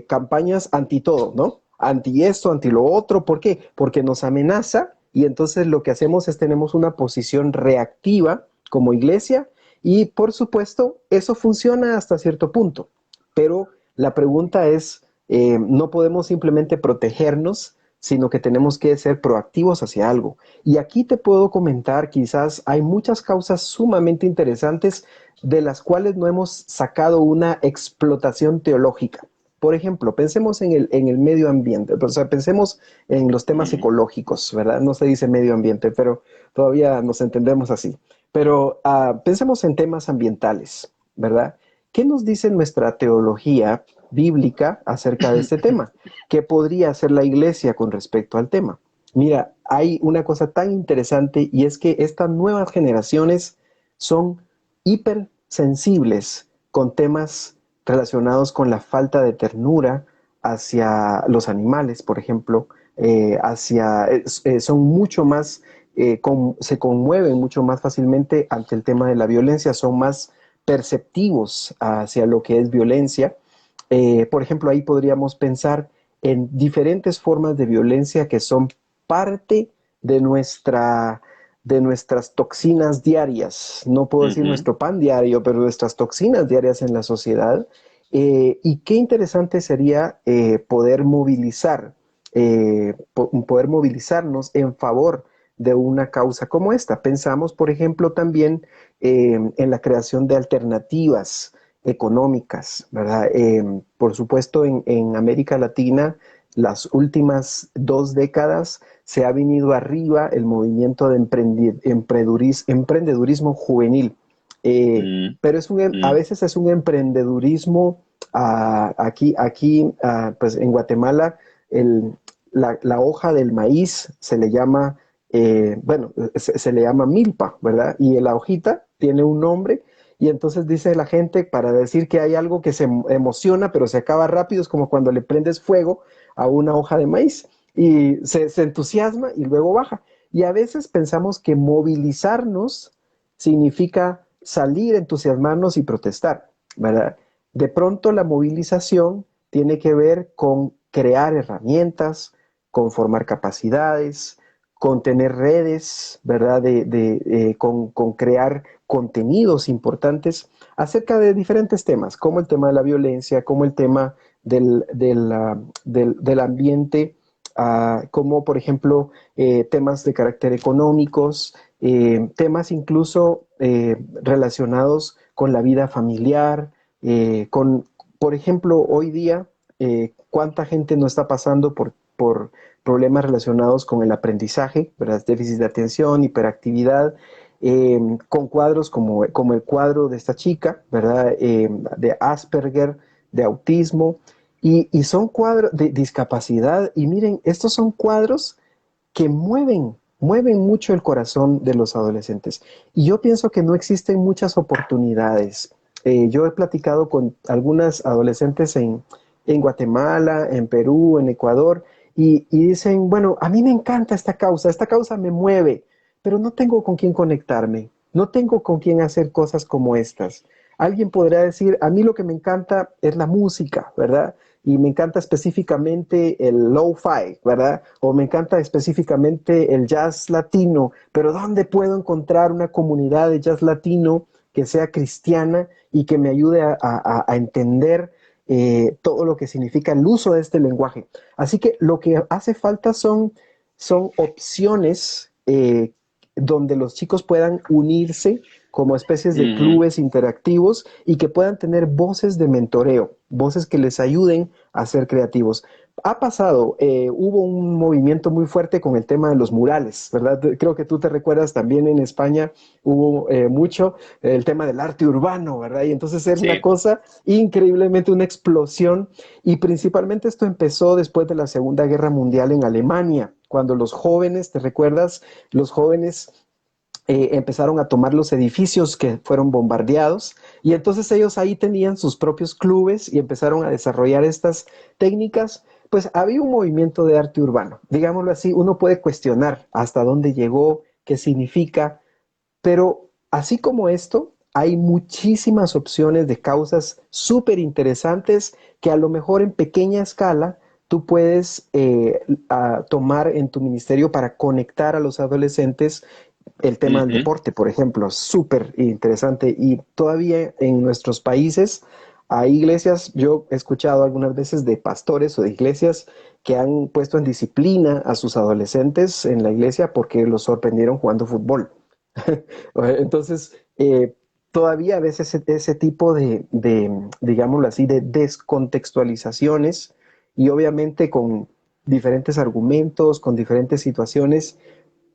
campañas anti todo, ¿no? Anti esto, anti lo otro. ¿Por qué? Porque nos amenaza y entonces lo que hacemos es tenemos una posición reactiva como iglesia y por supuesto, eso funciona hasta cierto punto, pero la pregunta es, no podemos simplemente protegernos, sino que tenemos que ser proactivos hacia algo. Y aquí te puedo comentar, quizás hay muchas causas sumamente interesantes de las cuales no hemos sacado una explotación teológica. Por ejemplo, pensemos en el medio ambiente, o sea, pensemos en los temas Ujú. ecológicos, ¿verdad? No se dice medio ambiente, pero todavía nos entendemos así. Pero pensemos en temas ambientales, ¿verdad? ¿Qué nos dice nuestra teología bíblica acerca de este tema? ¿Qué podría hacer la iglesia con respecto al tema? Mira, hay una cosa tan interesante y es que estas nuevas generaciones son hipersensibles con temas relacionados con la falta de ternura hacia los animales, por ejemplo, son mucho más, se conmueven mucho más fácilmente ante el tema de la violencia, son más perceptivos hacia lo que es violencia. Por ejemplo, ahí podríamos pensar en diferentes formas de violencia que son parte de de nuestras toxinas diarias. No puedo decir Ujú. nuestro pan diario, pero nuestras toxinas diarias en la sociedad. Y qué interesante sería poder movilizarnos en favor de una causa como esta. Pensamos, por ejemplo, también en la creación de alternativas económicas, ¿verdad? Por supuesto, en América Latina, las últimas 2 décadas se ha venido arriba el movimiento de emprendedurismo juvenil. Mm, Pero a mm, veces es un emprendedurismo pues en Guatemala, la hoja del maíz se le llama, bueno, se le llama milpa, ¿verdad? Y la hojita tiene un nombre y entonces dice la gente para decir que hay algo que se emociona pero se acaba rápido, es como cuando le prendes fuego a una hoja de maíz y se entusiasma y luego baja. Y a veces pensamos que movilizarnos significa salir, entusiasmarnos y protestar, ¿verdad? De pronto la movilización tiene que ver con crear herramientas, con formar capacidades, con tener redes, ¿verdad? Con crear contenidos importantes acerca de diferentes temas, como el tema de la violencia, como el tema del ambiente, como por ejemplo temas de carácter económicos, temas incluso relacionados con la vida familiar, por ejemplo, hoy día, cuánta gente no está pasando por problemas relacionados con el aprendizaje, ¿verdad? Déficit de atención, hiperactividad, con cuadros como el cuadro de esta chica, ¿verdad? De Asperger, de autismo, y son cuadros de discapacidad. Y miren, estos son cuadros que mueven mucho el corazón de los adolescentes. Y yo pienso que no existen muchas oportunidades. Yo he platicado con algunas adolescentes en Guatemala, en Perú, en Ecuador, y dicen, bueno, a mí me encanta esta causa me mueve, pero no tengo con quién conectarme, no tengo con quién hacer cosas como estas. Alguien podrá decir, a mí lo que me encanta es la música, ¿verdad? Y me encanta específicamente el lo-fi, ¿verdad? O me encanta específicamente el jazz latino, pero ¿dónde puedo encontrar una comunidad de jazz latino que sea cristiana y que me ayude a entender todo lo que significa el uso de este lenguaje? Así que lo que hace falta son opciones donde los chicos puedan unirse como especies de ujú. clubes interactivos y que puedan tener voces de mentoreo, voces que les ayuden a ser creativos. Ha pasado, hubo un movimiento muy fuerte con el tema de los murales, ¿verdad? Creo que tú te recuerdas también en España hubo mucho el tema del arte urbano, ¿verdad? Y entonces era una Sí. cosa increíblemente una explosión y principalmente esto empezó después de la Segunda Guerra Mundial en Alemania, cuando los jóvenes, ¿te recuerdas? Los jóvenes empezaron a tomar los edificios que fueron bombardeados y entonces ellos ahí tenían sus propios clubes y empezaron a desarrollar estas técnicas. Pues había un movimiento de arte urbano, digámoslo así, uno puede cuestionar hasta dónde llegó, qué significa, pero así como esto, hay muchísimas opciones de causas súper interesantes que a lo mejor en pequeña escala tú puedes tomar en tu ministerio para conectar a los adolescentes. El tema del Ujú. deporte, por ejemplo, súper interesante y todavía en nuestros países hay iglesias, yo he escuchado algunas veces de pastores o de iglesias que han puesto en disciplina a sus adolescentes en la iglesia porque los sorprendieron jugando fútbol. Entonces, todavía a veces ese tipo digámoslo así, de descontextualizaciones y obviamente con diferentes argumentos, con diferentes situaciones,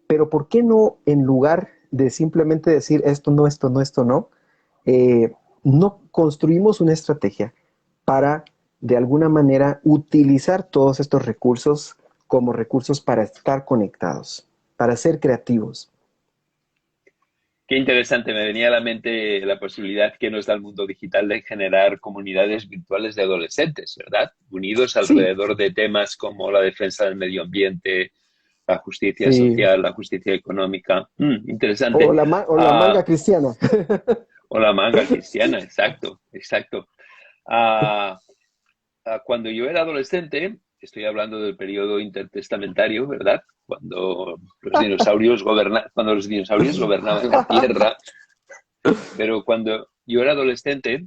pero ¿por qué no en lugar de simplemente decir esto no, esto no, esto no, eh, no construimos una estrategia para de alguna manera utilizar todos estos recursos como recursos para estar conectados, para ser creativos? Qué interesante, me venía a la mente la posibilidad que nos da el mundo digital de generar comunidades virtuales de adolescentes, ¿verdad? Unidos Sí, alrededor de temas como la defensa del medio ambiente, la justicia sí. social, la justicia económica. Interesante. O la manga Ah, cristiana. o la manga cristiana, exacto, exacto. Ah, cuando yo era adolescente, estoy hablando del periodo intertestamentario, ¿verdad? Cuando los dinosaurios gobernaban la Tierra, pero cuando yo era adolescente,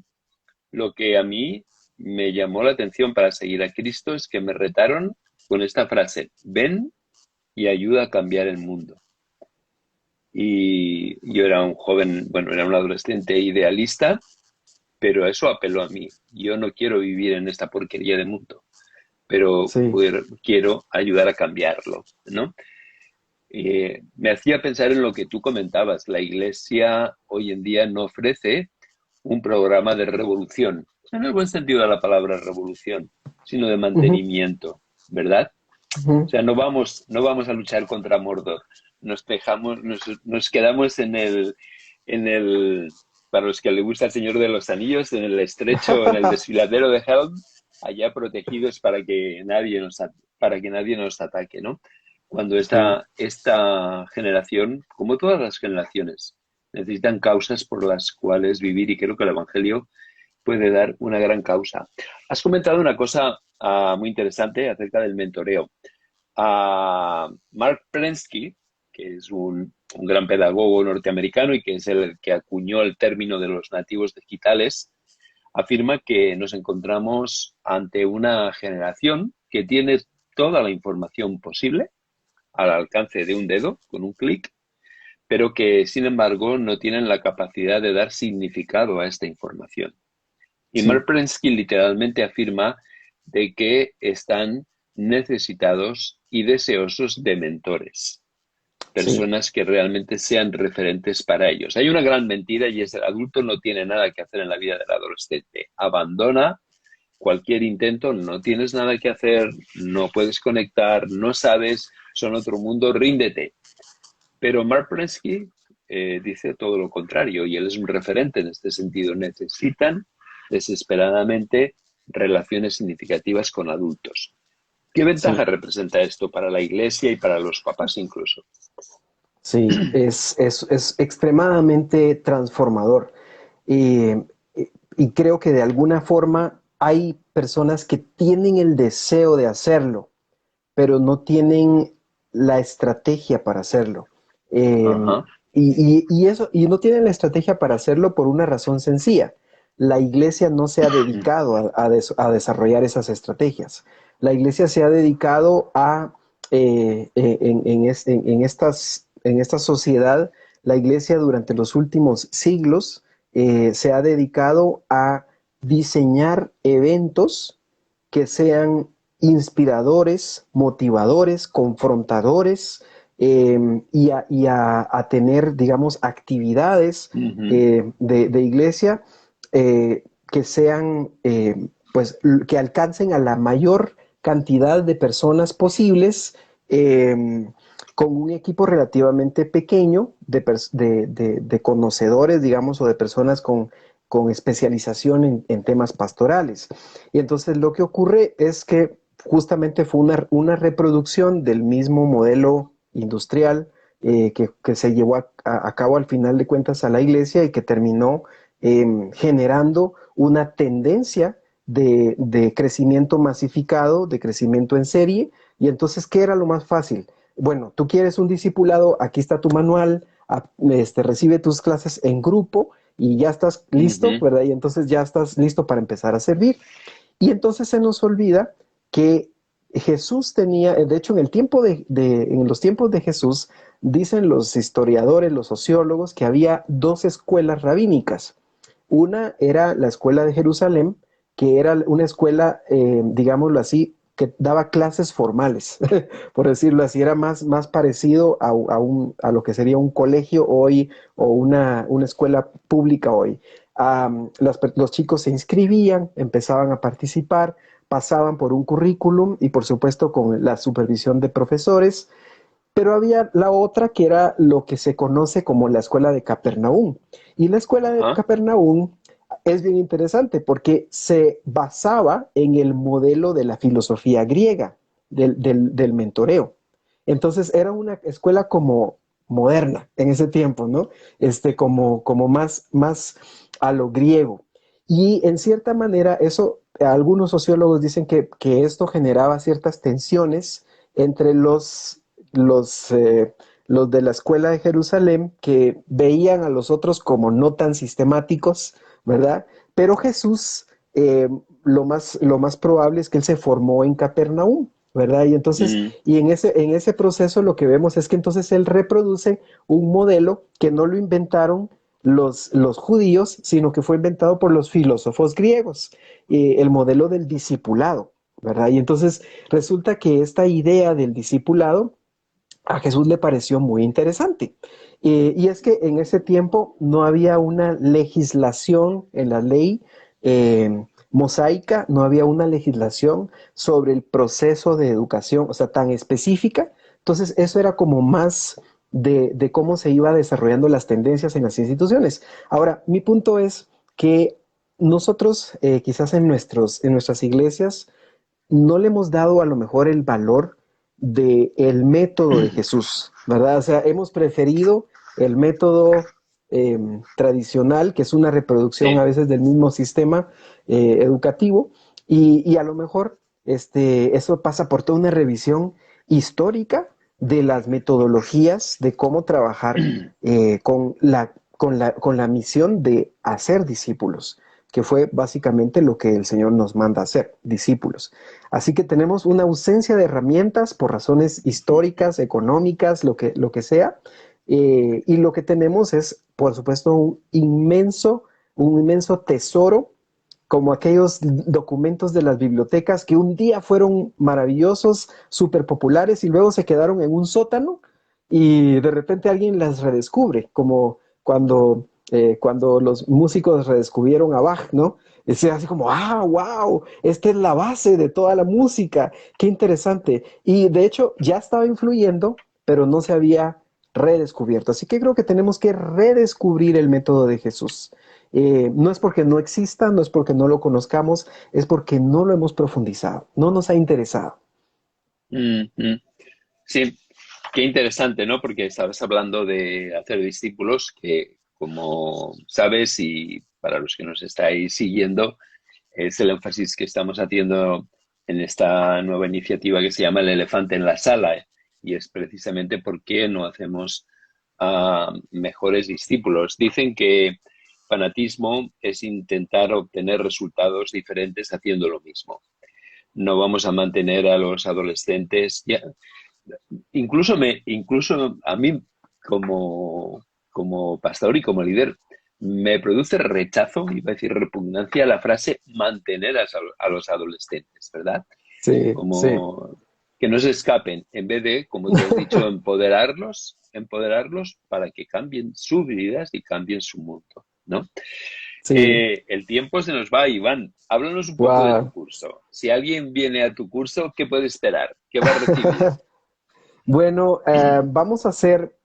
lo que a mí me llamó la atención para seguir a Cristo es que me retaron con esta frase: ven y ayuda a cambiar el mundo. Y yo era un joven, bueno, era un adolescente idealista, pero eso apeló a mí. Yo no quiero vivir en esta porquería de mundo, pero Sí, quiero ayudar a cambiarlo, ¿no? Me hacía pensar en lo que tú comentabas. La Iglesia hoy en día no ofrece un programa de revolución, en el buen sentido de la palabra revolución, sino de ujú, mantenimiento, ¿verdad? O ujú, sea, no vamos a luchar contra Mordor. Nos quedamos en el, para los que les gusta el Señor de los Anillos, en el estrecho, en el desfiladero de Helm, allá protegidos para que nadie nos ataque, ¿no? Cuando sí, esta generación, como todas las generaciones, necesitan causas por las cuales vivir, y creo que el Evangelio puede dar una gran causa. Has comentado una cosa muy interesante acerca del mentoreo. Mark Prensky, que es un gran pedagogo norteamericano y que es el que acuñó el término de los nativos digitales, afirma que nos encontramos ante una generación que tiene toda la información posible al alcance de un dedo, con un clic, pero que, sin embargo, no tienen la capacidad de dar significado a esta información. Y sí, Mark Prensky literalmente afirma de que están necesitados y deseosos de mentores, sí, personas que realmente sean referentes para ellos. Hay una gran mentira, y es: el adulto no tiene nada que hacer en la vida del adolescente. Abandona cualquier intento, no tienes nada que hacer, no puedes conectar, no sabes, son otro mundo, ríndete. Pero Mark Prensky dice todo lo contrario, y él es un referente en este sentido. Necesitan desesperadamente relaciones significativas con adultos. ¿Qué ventaja sí, representa esto para la iglesia y para los papás incluso? sí, es extremadamente transformador. Y, y creo que de alguna forma hay personas que tienen el deseo de hacerlo, pero no tienen la estrategia para hacerlo. Eh, Ajá. y no tienen la estrategia para hacerlo por una razón sencilla. La iglesia no se ha dedicado a desarrollar esas estrategias. La iglesia se ha dedicado a, en esta sociedad, la iglesia durante los últimos siglos se ha dedicado a diseñar eventos que sean inspiradores, motivadores, confrontadores, a tener, digamos, actividades Ujú. de iglesia que sean, pues, que alcancen a la mayor cantidad de personas posibles con un equipo relativamente pequeño de conocedores, digamos, o de personas con especialización en temas pastorales. Y entonces lo que ocurre es que justamente fue una reproducción del mismo modelo industrial que se llevó a cabo al final de cuentas a la iglesia y que terminó generando una tendencia de crecimiento masificado, de crecimiento en serie. Y entonces, ¿qué era lo más fácil? Bueno, tú quieres un discipulado, aquí está tu manual, recibe tus clases en grupo y ya estás listo, Ujú. ¿verdad? Y entonces ya estás listo para empezar a servir. Y entonces se nos olvida que Jesús tenía, de hecho, en los tiempos de Jesús, dicen los historiadores, los sociólogos, que había dos escuelas rabínicas. Una era la escuela de Jerusalén, que era una escuela, digámoslo así, que daba clases formales, por decirlo así, era más parecido a lo que sería un colegio hoy o una escuela pública hoy. Los chicos se inscribían, empezaban a participar, pasaban por un currículum y por supuesto con la supervisión de profesores, pero había la otra que era lo que se conoce como la escuela de Capernaum. Y la escuela de Ajá. Capernaum es bien interesante porque se basaba en el modelo de la filosofía griega, del mentoreo. Entonces era una escuela como moderna en ese tiempo, ¿no? Como más a lo griego. Y en cierta manera, eso, algunos sociólogos dicen que esto generaba ciertas tensiones entre los, eh, los de la escuela de Jerusalén que veían a los otros como no tan sistemáticos, ¿verdad? Pero Jesús, lo más probable es que él se formó en Capernaum, ¿verdad? Y entonces, Mm, en ese proceso lo que vemos es que entonces él reproduce un modelo que no lo inventaron los judíos, sino que fue inventado por los filósofos griegos, el modelo del discipulado, ¿verdad? Y entonces resulta que esta idea del discipulado a Jesús le pareció muy interesante. Y es que en ese tiempo no había una legislación en la ley mosaica, no había una legislación sobre el proceso de educación, o sea, tan específica. Entonces, eso era como más de cómo se iba desarrollando las tendencias en las instituciones. Ahora, mi punto es que nosotros, quizás en nuestras iglesias, no le hemos dado a lo mejor el valor del método de Jesús, ¿verdad? O sea, hemos preferido el método tradicional, que es una reproducción a sí. veces del mismo sistema educativo, y a lo mejor eso pasa por toda una revisión histórica de las metodologías de cómo trabajar con la misión de hacer discípulos, que fue básicamente lo que el Señor nos manda hacer, discípulos. Así que tenemos una ausencia de herramientas por razones históricas, económicas, lo que sea, y lo que tenemos es, por supuesto, un inmenso tesoro, como aquellos documentos de las bibliotecas que un día fueron maravillosos, súper populares y luego se quedaron en un sótano y de repente alguien las redescubre, como cuando los músicos redescubrieron a Bach, ¿no? Es así como, wow, esta es la base de toda la música, qué interesante. Y de hecho ya estaba influyendo, pero no se había redescubierto. Así que creo que tenemos que redescubrir el método de Jesús. No es porque no exista, no es porque no lo conozcamos, es porque no lo hemos profundizado, no nos ha interesado. Mm, mm. Sí, qué interesante, ¿no? Porque estabas hablando de hacer discípulos, que como sabes y para los que nos estáis siguiendo, es el énfasis que estamos haciendo en esta nueva iniciativa que se llama El elefante en la sala, ¿eh? Y es precisamente por qué no hacemos mejores discípulos. Dicen que fanatismo es intentar obtener resultados diferentes haciendo lo mismo. No vamos a mantener a los adolescentes. Ya, incluso a mí como pastor y como líder me produce rechazo, iba a decir repugnancia, la frase mantener a los adolescentes, ¿verdad? Sí, sí. Como que no se escapen, en vez de, como tú has dicho, empoderarlos para que cambien sus vidas y cambien su mundo, ¿no? Sí, El tiempo se nos va, Iván. Háblanos un poco de tu wow. curso. Si alguien viene a tu curso, ¿qué puede esperar? ¿Qué va a recibir? Bueno, vamos a hacer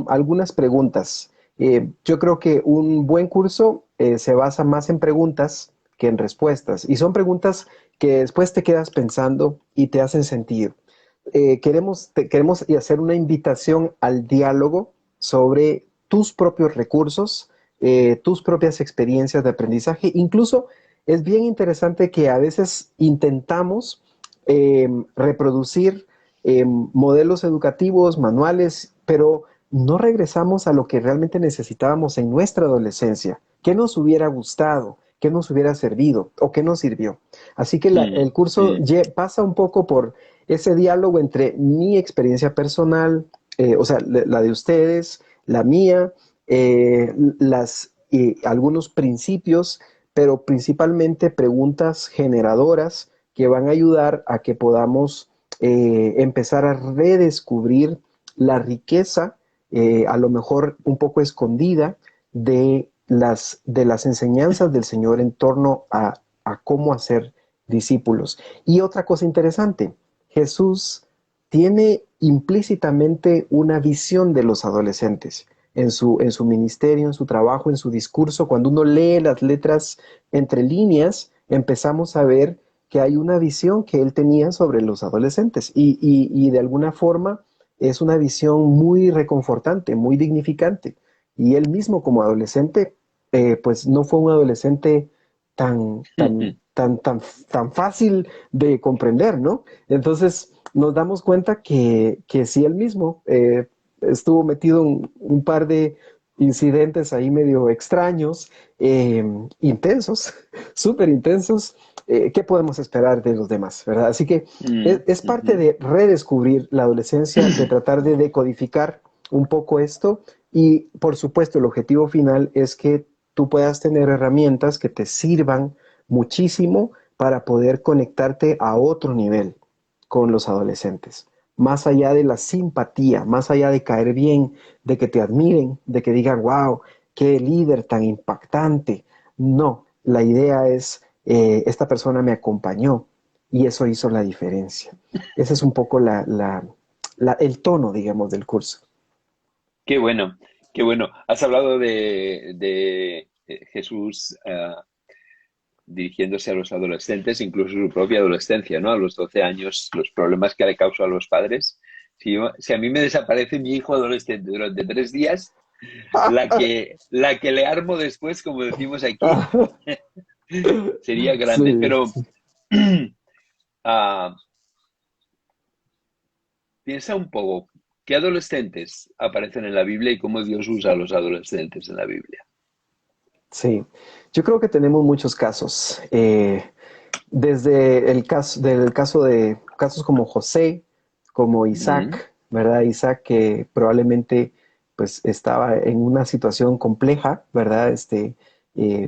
algunas preguntas. Yo creo que un buen curso se basa más en preguntas que en respuestas. Y son preguntas que después te quedas pensando y te hacen sentido. Queremos hacer una invitación al diálogo sobre tus propios recursos, tus propias experiencias de aprendizaje. Incluso es bien interesante que a veces intentamos reproducir modelos educativos, manuales, pero no regresamos a lo que realmente necesitábamos en nuestra adolescencia, ¿Qué nos hubiera gustado? ¿Qué nos hubiera servido? ¿O qué nos sirvió? Así que mm, el curso mm, pasa un poco por ese diálogo entre mi experiencia personal, o sea, la de ustedes, la mía, algunos principios, pero principalmente preguntas generadoras que van a ayudar a que podamos empezar a redescubrir la riqueza, a lo mejor un poco escondida, de las enseñanzas del Señor en torno a cómo hacer discípulos. Y otra cosa interesante, Jesús tiene implícitamente una visión de los adolescentes en su ministerio, en su trabajo, en su discurso. Cuando uno lee las letras entre líneas, empezamos a ver que hay una visión que él tenía sobre los adolescentes y de alguna forma es una visión muy reconfortante, muy dignificante. Y él mismo como adolescente, pues no fue un adolescente tan, tan, tan, tan, tan fácil de comprender, ¿no? Entonces nos damos cuenta que sí él mismo estuvo metido en un par de incidentes ahí medio extraños, intensos, súper intensos. ¿Qué podemos esperar de los demás, verdad? Así que mm, es parte ujú. de redescubrir la adolescencia, de tratar de decodificar un poco esto y, por supuesto, el objetivo final es que tú puedas tener herramientas que te sirvan muchísimo para poder conectarte a otro nivel con los adolescentes. Más allá de la simpatía, más allá de caer bien, de que te admiren, de que digan, wow, qué líder tan impactante. No, la idea es, esta persona me acompañó y eso hizo la diferencia. Ese es un poco el tono, digamos, del curso. Qué bueno, qué bueno. Has hablado de Jesús dirigiéndose a los adolescentes, incluso su propia adolescencia, ¿no? A los 12 años, los problemas que le causa a los padres. Si a mí me desaparece mi hijo adolescente durante 3 días, la que le armo después, como decimos aquí, sería grande. Sí, Pero ah, piensa un poco, ¿qué adolescentes aparecen en la Biblia y cómo Dios usa a los adolescentes en la Biblia? sí. Yo creo que tenemos muchos casos. Desde del caso de casos como José, como Mm, Isaac, ¿verdad? Isaac que probablemente pues estaba en una situación compleja, ¿verdad?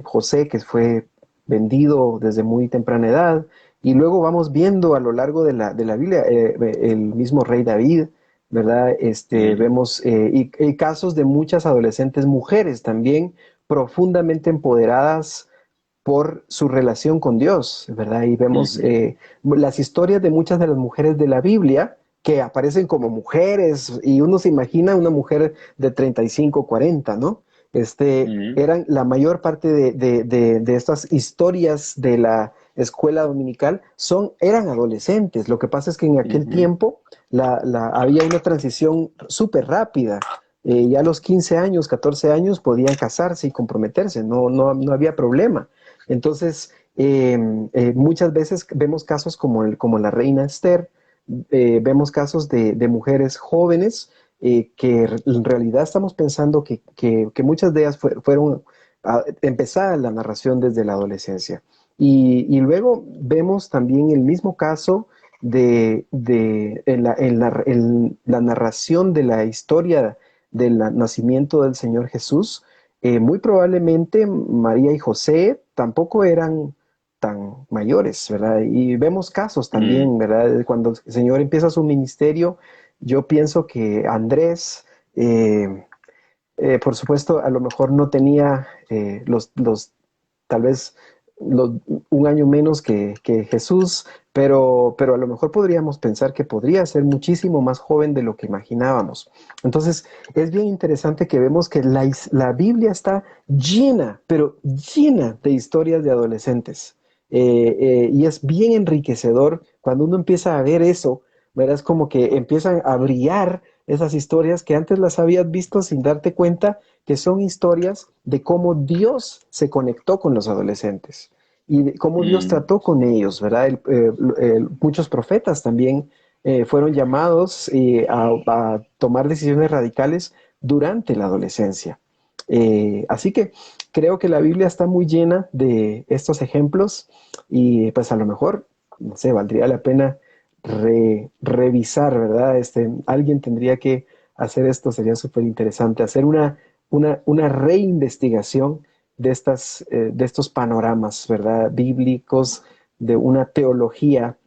José que fue vendido desde muy temprana edad, y luego vamos viendo a lo largo de de la Biblia el mismo rey David, ¿verdad? mm, Vemos y casos de muchas adolescentes mujeres también profundamente empoderadas por su relación con Dios, ¿verdad? Y vemos ujú, las historias de muchas de las mujeres de la Biblia que aparecen como mujeres y uno se imagina una mujer de 35, 40, ¿no? mm, Eran la mayor parte de estas historias de la escuela dominical eran adolescentes. Lo que pasa es que en aquel ujú, tiempo había una transición súper rápida. Ya a los 15 años, 14 años podían casarse y comprometerse, no había problema. Entonces, muchas veces vemos casos como la reina Esther, vemos casos de mujeres jóvenes que en realidad estamos pensando que muchas de ellas fueron empezada la narración desde la adolescencia. Y luego vemos también el mismo caso en la narración de la historia del nacimiento del Señor Jesús. Muy probablemente María y José tampoco eran tan mayores, ¿verdad? Y vemos casos mm, también, ¿verdad? Cuando el Señor empieza su ministerio, yo pienso que Andrés, por supuesto, a lo mejor no tenía tal vez los, un año menos que Jesús, pero a lo mejor podríamos pensar que podría ser muchísimo más joven de lo que imaginábamos. Entonces, es bien interesante que vemos que la Biblia está llena, pero llena de historias de adolescentes. Y es bien enriquecedor cuando uno empieza a ver eso, ¿verdad? Es como que empiezan a brillar esas historias que antes las habías visto sin darte cuenta que son historias de cómo Dios se conectó con los adolescentes y de cómo Dios mm. trató con ellos, ¿verdad? Muchos profetas también fueron llamados a tomar decisiones radicales durante la adolescencia. Así que creo que la Biblia está muy llena de estos ejemplos y pues a lo mejor, no sé, valdría la pena revisar, ¿verdad? Alguien tendría que hacer esto, sería súper interesante, hacer una reinvestigación de estos panoramas, ¿verdad? Bíblicos, de una teología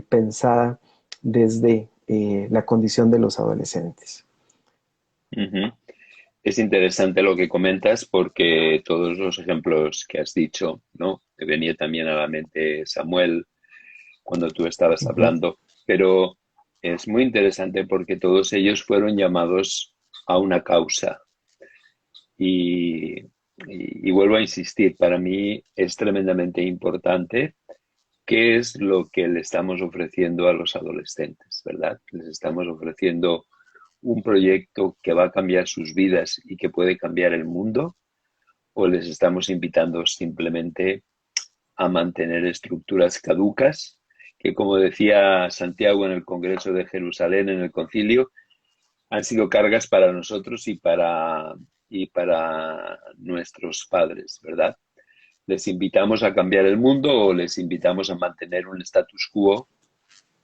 pensada desde la condición de los adolescentes. Ujú. Es interesante lo que comentas porque todos los ejemplos que has dicho, ¿no? Me venía también a la mente Samuel cuando tú estabas Ujú, hablando, pero es muy interesante porque todos ellos fueron llamados a una causa y vuelvo a insistir, para mí es tremendamente importante qué es lo que le estamos ofreciendo a los adolescentes, ¿verdad? Les estamos ofreciendo un proyecto que va a cambiar sus vidas y que puede cambiar el mundo, o les estamos invitando simplemente a mantener estructuras caducas que, como decía Santiago en el Congreso de Jerusalén, en el concilio, han sido cargas para nosotros y para nuestros padres, ¿verdad? ¿Les invitamos a cambiar el mundo o les invitamos a mantener un status quo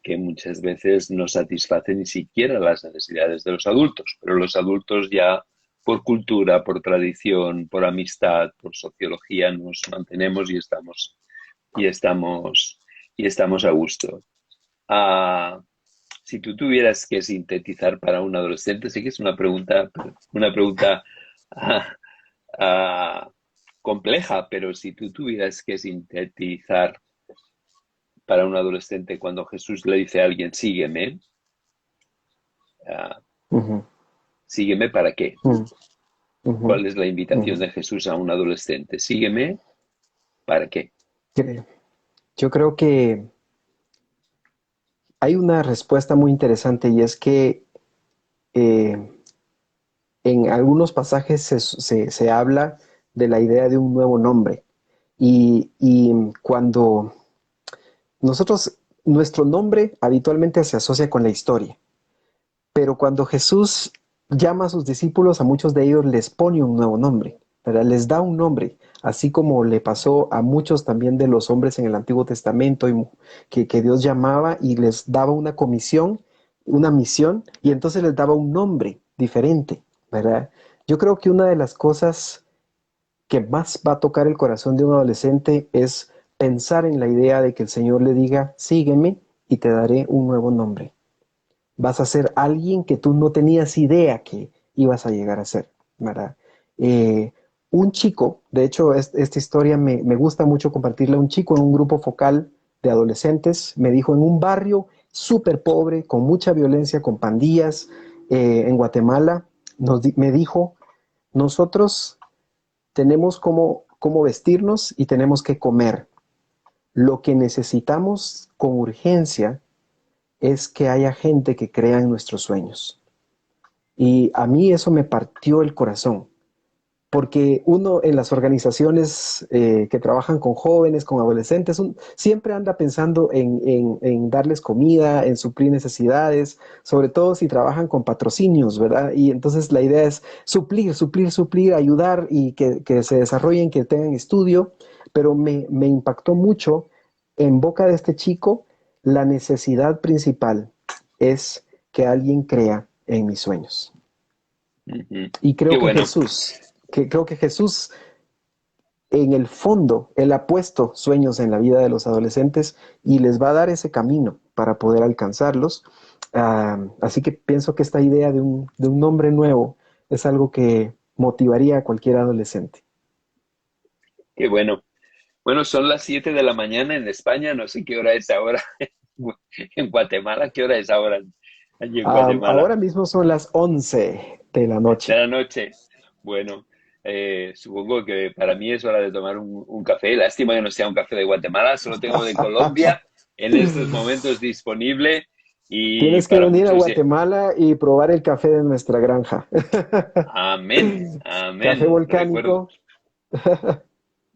que muchas veces no satisface ni siquiera las necesidades de los adultos? Pero los adultos ya por cultura, por tradición, por amistad, por sociología nos mantenemos y estamos, y estamos a gusto. Ah, si tú tuvieras que sintetizar para un adolescente, sí que es una pregunta ah, ah, compleja, pero si tú tuvieras que sintetizar para un adolescente cuando Jesús le dice a alguien, sígueme, ah, ujú, sígueme para qué? ujú, ujú, ¿Cuál es la ujú. invitación de Jesús a un adolescente? Sígueme para qué. Cre- Yo creo que hay una respuesta muy interesante y es que eh, en algunos pasajes se habla de la idea de un nuevo nombre y cuando nosotros, nuestro nombre habitualmente se asocia con la historia, pero cuando Jesús llama a sus discípulos, a muchos de ellos les pone un nuevo nombre, ¿verdad? Les da un nombre, así como le pasó a muchos también de los hombres en el Antiguo Testamento que Dios llamaba y les daba una comisión, una misión, y entonces les daba un nombre diferente, ¿verdad? Yo creo que una de las cosas que más va a tocar el corazón de un adolescente es pensar en la idea de que el Señor le diga, sígueme y te daré un nuevo nombre. Vas a ser alguien que tú no tenías idea que ibas a llegar a ser, ¿verdad? Eh, un chico, de hecho, esta historia me gusta mucho compartirla, un chico en un grupo focal de adolescentes me dijo en un barrio súper pobre, con mucha violencia, con pandillas, en Guatemala, me dijo, nosotros tenemos cómo vestirnos y tenemos que comer. Lo que necesitamos con urgencia es que haya gente que crea en nuestros sueños. Y a mí eso me partió el corazón, porque uno en las organizaciones que trabajan con jóvenes, con adolescentes, siempre anda pensando en darles comida, en suplir necesidades, sobre todo si trabajan con patrocinios, ¿verdad? Y entonces la idea es suplir, ayudar y que se desarrollen, que tengan estudio, pero me impactó mucho en boca de este chico la necesidad principal es que alguien crea en mis sueños. Ujú. Y Qué bueno. creo que Jesús, en el fondo, Él ha puesto sueños en la vida de los adolescentes y les va a dar ese camino para poder alcanzarlos. Así que pienso que esta idea de un nombre nuevo es algo que motivaría a cualquier adolescente. Qué bueno. Bueno, son las 7 de la mañana en España, no sé qué hora es ahora en Guatemala, ¿qué hora es ahora allí en Guatemala? Ahora mismo son las 11 de la De noche. la noche. Bueno, supongo que para mí es hora de tomar un café. Lástima que no sea un café de Guatemala, solo tengo de Colombia en estos momentos disponible y Tienes que para venir a muchos... Guatemala y probar el café de nuestra granja. Amén, Café amén. volcánico.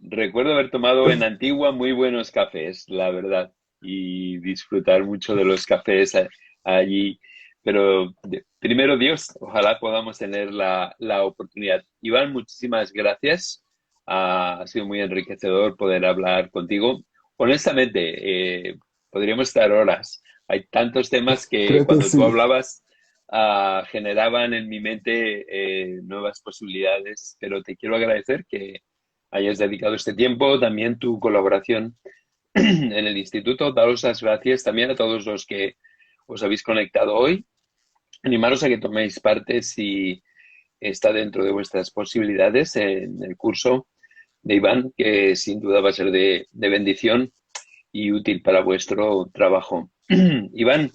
Recuerdo haber tomado en Antigua muy buenos cafés, la verdad, y disfrutar mucho de los cafés allí. pero primero Dios, ojalá podamos tener la oportunidad. Iván, muchísimas gracias. Ha sido muy enriquecedor poder hablar contigo. Honestamente, podríamos estar horas. Hay tantos temas que Creo que cuando tú sí. hablabas generaban en mi mente nuevas posibilidades, pero te quiero agradecer que hayas dedicado este tiempo, también tu colaboración en el instituto. Daros las gracias también a todos los que os habéis conectado hoy. Animaros a que toméis parte si está dentro de vuestras posibilidades en el curso de Iván, que sin duda va a ser de bendición y útil para vuestro trabajo. Iván,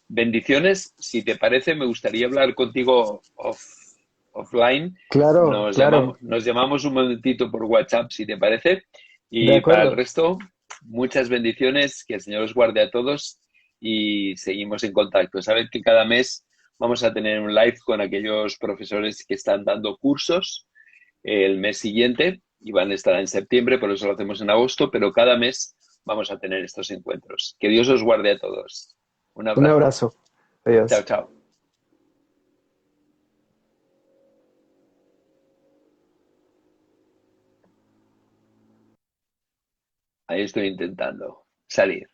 bendiciones. Si te parece, me gustaría hablar contigo offline. Claro, claro. Nos llamamos un momentito por WhatsApp, si te parece. De Y para el acuerdo. resto, muchas bendiciones, que el Señor os guarde a todos y seguimos en contacto. Sabed que cada mes vamos a tener un live con aquellos profesores que están dando cursos el mes siguiente. Iván estará en septiembre, por eso lo hacemos en agosto, pero cada mes vamos a tener estos encuentros. Que Dios os guarde a todos. Un Un abrazo. abrazo. Chao, Adiós. chao. Ahí estoy intentando salir.